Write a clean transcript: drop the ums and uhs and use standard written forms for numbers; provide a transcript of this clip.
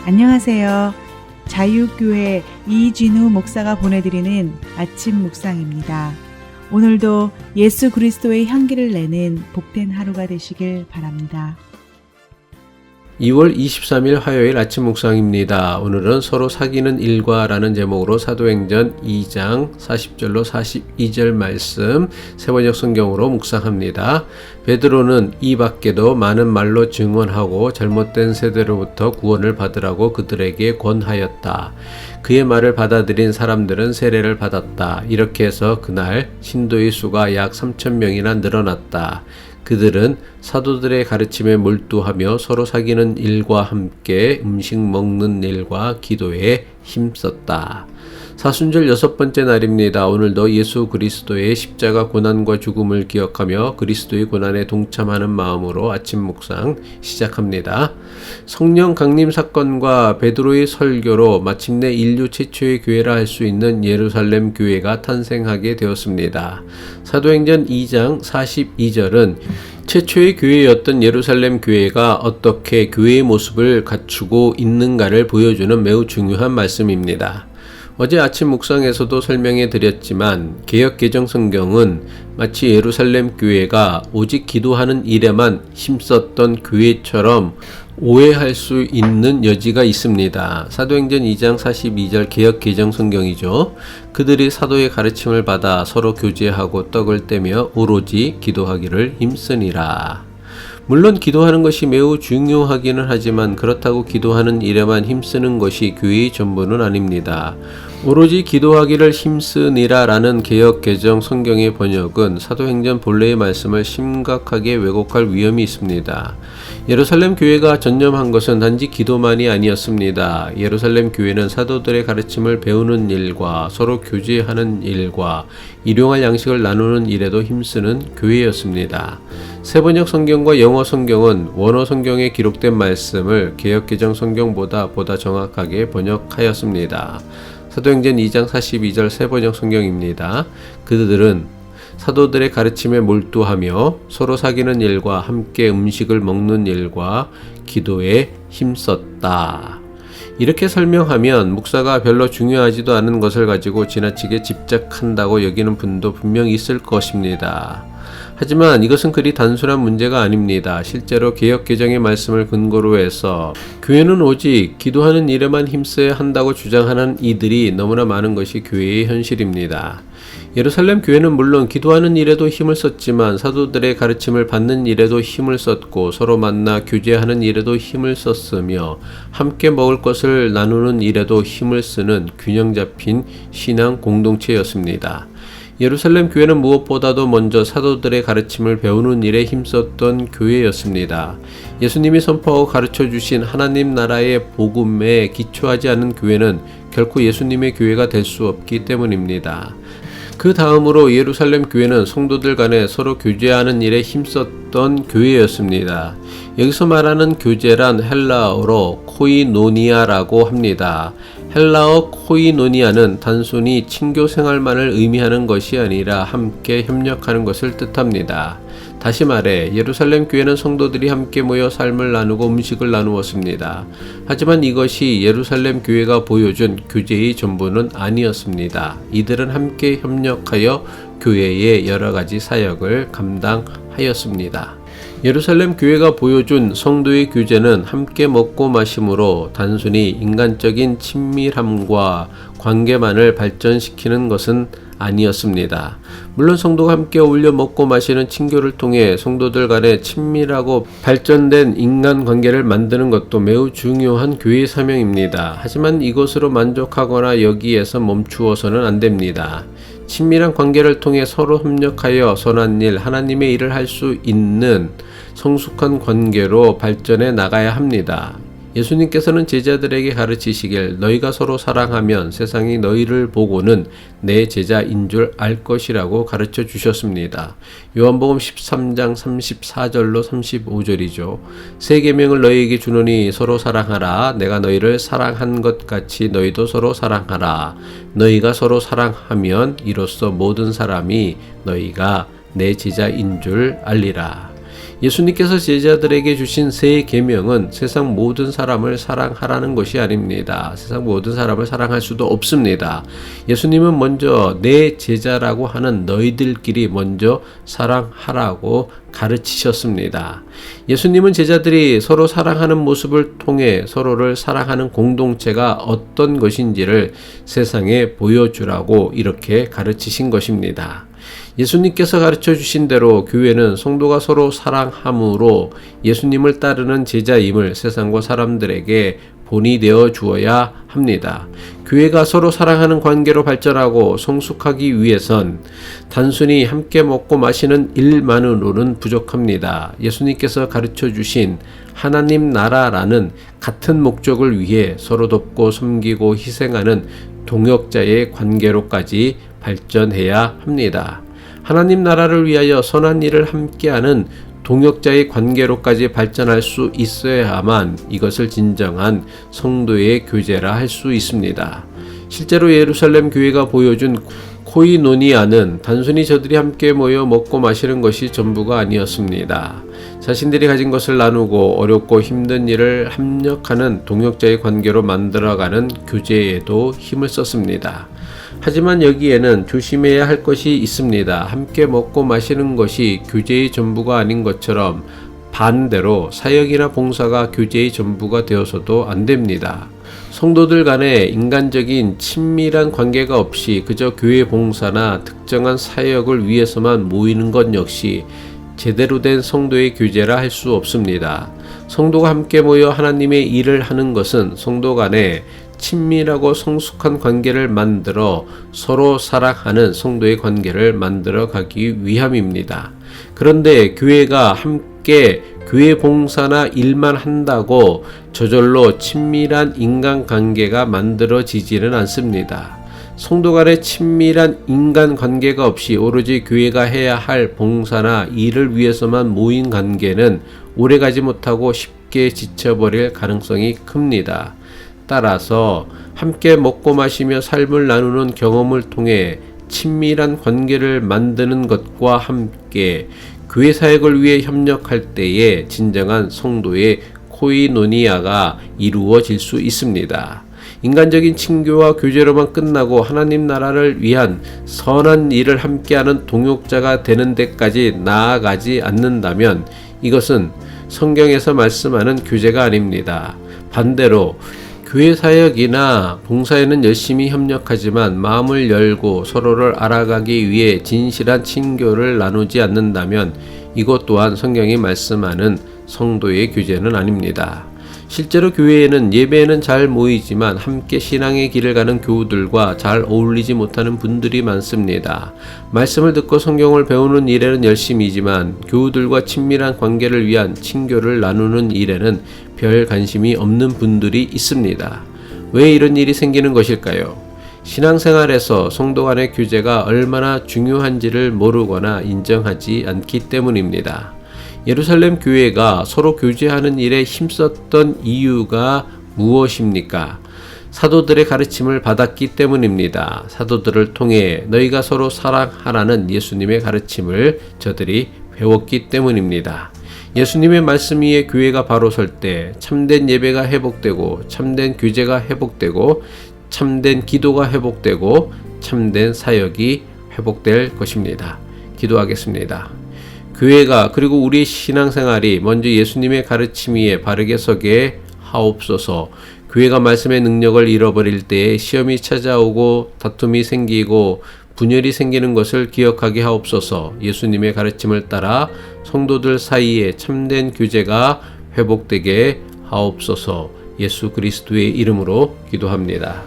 안녕하세요. 자유교회 이진우 목사가 보내드리는 아침 묵상입니다. 오늘도 예수 그리스도의 향기를 내는 복된 하루가 되시길 바랍니다. 2월 23일 화요일 아침 묵상입니다. 오늘은 서로 사귀는 일과라는 제목으로 사도행전 2장 40절로 42절 말씀 세번역 성경으로 묵상합니다. 베드로는 이 밖에도 많은 말로 증언하고 잘못된 세대로부터 구원을 받으라고 그들에게 권하였다. 그의 말을 받아들인 사람들은 세례를 받았다. 이렇게 해서 그날 신도의 수가 약 3,000명이나 늘어났다. 그들은 사도들의 가르침에 몰두하며 서로 사귀는 일과 함께 음식 먹는 일과 기도에 힘썼다. 사순절 6번째 날입니다. 오늘도 예수 그리스도의 십자가 고난과 죽음을 기억하며 그리스도의 고난에 동참하는 마음으로 아침 묵상 시작합니다. 성령 강림 사건과 베드로의 설교로 마침내 인류 최초의 교회라 할 수 있는 예루살렘 교회가 탄생하게 되었습니다. 사도행전 2장 42절은 최초의 교회였던 예루살렘 교회가 어떻게 교회의 모습을 갖추고 있는가를 보여주는 매우 중요한 말씀입니다. 어제 아침 묵상에서도 설명해 드렸지만 개역 개정 성경은 마치 예루살렘 교회가 오직 기도하는 일에만 힘썼던 교회처럼 오해할 수 있는 여지가 있습니다. 사도행전 2장 42절 개역 개정 성경이죠. 그들이 사도의 가르침을 받아 서로 교제하고 떡을 떼며 오로지 기도하기를 힘쓰니라. 물론 기도하는 것이 매우 중요하기는 하지만 그렇다고 기도하는 일에만 힘쓰는 것이 교회의 전부는 아닙니다. 오로지 기도하기를 힘쓰니라 라는 개역 개정 성경의 번역은 사도행전 본래의 말씀을 심각하게 왜곡할 위험이 있습니다. 예루살렘 교회가 전념한 것은 단지 기도만이 아니었습니다. 예루살렘 교회는 사도들의 가르침을 배우는 일과 서로 교제하는 일과 일용할 양식을 나누는 일에도 힘쓰는 교회였습니다. 세번역 성경과 영어 성경은 원어 성경에 기록된 말씀을 개역 개정 성경보다 보다 정확하게 번역하였습니다. 사도행전 2장 42절 세번역 성경입니다. 그들은 사도들의 가르침에 몰두하며 서로 사귀는 일과 함께 음식을 먹는 일과 기도에 힘썼다. 이렇게 설명하면 목사가 별로 중요하지도 않은 것을 가지고 지나치게 집착한다고 여기는 분도 분명히 있을 것입니다. 하지만 이것은 그리 단순한 문제가 아닙니다. 실제로 개역 개정의 말씀을 근거로 해서 교회는 오직 기도하는 일에만 힘써야 한다고 주장하는 이들이 너무나 많은 것이 교회의 현실입니다. 예루살렘 교회는 물론 기도하는 일에도 힘을 썼지만 사도들의 가르침을 받는 일에도 힘을 썼고 서로 만나 교제하는 일에도 힘을 썼으며 함께 먹을 것을 나누는 일에도 힘을 쓰는 균형 잡힌 신앙 공동체였습니다. 예루살렘 교회는 무엇보다도 먼저 사도들의 가르침을 배우는 일에 힘썼던 교회였습니다. 예수님이 선포하고 가르쳐 주신 하나님 나라의 복음에 기초하지 않은 교회는 결코 예수님의 교회가 될 수 없기 때문입니다. 그 다음으로 예루살렘 교회는 성도들 간에 서로 교제하는 일에 힘썼던 교회였습니다. 여기서 말하는 교제란 헬라어로 코이노니아라고 합니다. 헬라어 코이노니아는 단순히 친교 생활만을 의미하는 것이 아니라 함께 협력하는 것을 뜻합니다. 다시 말해 예루살렘 교회는 성도들이 함께 모여 삶을 나누고 음식을 나누었습니다. 하지만 이것이 예루살렘 교회가 보여준 교제의 전부는 아니었습니다. 이들은 함께 협력하여 교회의 여러 가지 사역을 감당하였습니다. 예루살렘 교회가 보여준 성도의 교제는 함께 먹고 마심으로 단순히 인간적인 친밀함과 관계만을 발전시키는 것은 아니었습니다. 물론 성도가 함께 어울려 먹고 마시는 친교를 통해 성도들 간에 친밀하고 발전된 인간관계를 만드는 것도 매우 중요한 교회의 사명입니다. 하지만 이것으로 만족하거나 여기에서 멈추어서는 안 됩니다. 친밀한 관계를 통해 서로 협력하여 선한 일, 하나님의 일을 할 수 있는 성숙한 관계로 발전해 나가야 합니다. 예수님께서는 제자들에게 가르치시길 너희가 서로 사랑하면 세상이 너희를 보고는 내 제자인 줄 알 것이라고 가르쳐 주셨습니다. 요한복음 13장 34절로 35절이죠. 새 계명을 너희에게 주노니 서로 사랑하라. 내가 너희를 사랑한 것 같이 너희도 서로 사랑하라. 너희가 서로 사랑하면 이로써 모든 사람이 너희가 내 제자인 줄 알리라. 예수님께서 제자들에게 주신 새 계명은 세상 모든 사람을 사랑하라는 것이 아닙니다. 세상 모든 사람을 사랑할 수도 없습니다. 예수님은 먼저 내 제자라고 하는 너희들끼리 먼저 사랑하라고 가르치셨습니다. 예수님은 제자들이 서로 사랑하는 모습을 통해 서로를 사랑하는 공동체가 어떤 것인지를 세상에 보여주라고 이렇게 가르치신 것입니다. 예수님께서 가르쳐 주신 대로 교회는 성도가 서로 사랑함으로 예수님을 따르는 제자임을 세상과 사람들에게 본이 되어 주어야 합니다. 교회가 서로 사랑하는 관계로 발전하고 성숙하기 위해선 단순히 함께 먹고 마시는 일만으로는 부족합니다. 예수님께서 가르쳐 주신 하나님 나라라는 같은 목적을 위해 서로 돕고 섬기고 희생하는 동역자의 관계로까지 발전해야 합니다. 하나님 나라를 위하여 선한 일을 함께하는 동역자의 관계로까지 발전할 수 있어야만 이것을 진정한 성도의 교제라 할 수 있습니다. 실제로 예루살렘 교회가 보여준 코이노니아는 단순히 저들이 함께 모여 먹고 마시는 것이 전부가 아니었습니다. 자신들이 가진 것을 나누고 어렵고 힘든 일을 협력하는 동역자의 관계로 만들어가는 교제에도 힘을 썼습니다. 하지만 여기에는 조심해야 할 것이 있습니다. 함께 먹고 마시는 것이 교제의 전부가 아닌 것처럼 반대로 사역이나 봉사가 교제의 전부가 되어서도 안 됩니다. 성도들 간에 인간적인 친밀한 관계가 없이 그저 교회 봉사나 특정한 사역을 위해서만 모이는 것 역시 제대로 된 성도의 교제라 할 수 없습니다. 성도가 함께 모여 하나님의 일을 하는 것은 성도 간에 친밀하고 성숙한 관계를 만들어 서로 사랑하는 성도의 관계를 만들어 가기 위함입니다. 그런데 교회가 함께 교회 봉사나 일만 한다고 저절로 친밀한 인간관계가 만들어지지는 않습니다. 성도 간의 친밀한 인간관계가 없이 오로지 교회가 해야 할 봉사나 일을 위해서만 모인 관계는 오래가지 못하고 쉽게 지쳐버릴 가능성이 큽니다. 따라서 함께 먹고 마시며 삶을 나누는 경험을 통해 친밀한 관계를 만드는 것과 함께 교회 사역을 위해 협력할 때에 진정한 성도의 코이노니아가 이루어질 수 있습니다. 인간적인 친교와 교제로만 끝나고 하나님 나라를 위한 선한 일을 함께하는 동역자가 되는 데까지 나아가지 않는다면 이것은 성경에서 말씀하는 교제가 아닙니다. 반대로 교회 사역이나 봉사에는 열심히 협력하지만 마음을 열고 서로를 알아가기 위해 진실한 친교를 나누지 않는다면 이것 또한 성경이 말씀하는 성도의 교제는 아닙니다. 실제로 교회에는 예배에는 잘 모이지만 함께 신앙의 길을 가는 교우들과 잘 어울리지 못하는 분들이 많습니다. 말씀을 듣고 성경을 배우는 일에는 열심이지만 교우들과 친밀한 관계를 위한 친교를 나누는 일에는 별 관심이 없는 분들이 있습니다. 왜 이런 일이 생기는 것일까요? 신앙생활에서 성도 간의 교제가 얼마나 중요한지를 모르거나 인정하지 않기 때문입니다. 예루살렘 교회가 서로 교제하는 일에 힘썼던 이유가 무엇입니까? 사도들의 가르침을 받았기 때문입니다. 사도들을 통해 너희가 서로 사랑하라는 예수님의 가르침을 저들이 배웠기 때문입니다. 예수님의 말씀 위에 교회가 바로 설 때 참된 예배가 회복되고 참된 교제가 회복되고 참된 기도가 회복되고 참된 사역이 회복될 것입니다. 기도하겠습니다. 교회가 그리고 우리 신앙생활이 먼저 예수님의 가르침 위에 바르게 서게 하옵소서. 교회가 말씀의 능력을 잃어버릴 때에 시험이 찾아오고 다툼이 생기고 분열이 생기는 것을 기억하게 하옵소서. 예수님의 가르침을 따라 성도들 사이에 참된 교제가 회복되게 하옵소서. 예수 그리스도의 이름으로 기도합니다.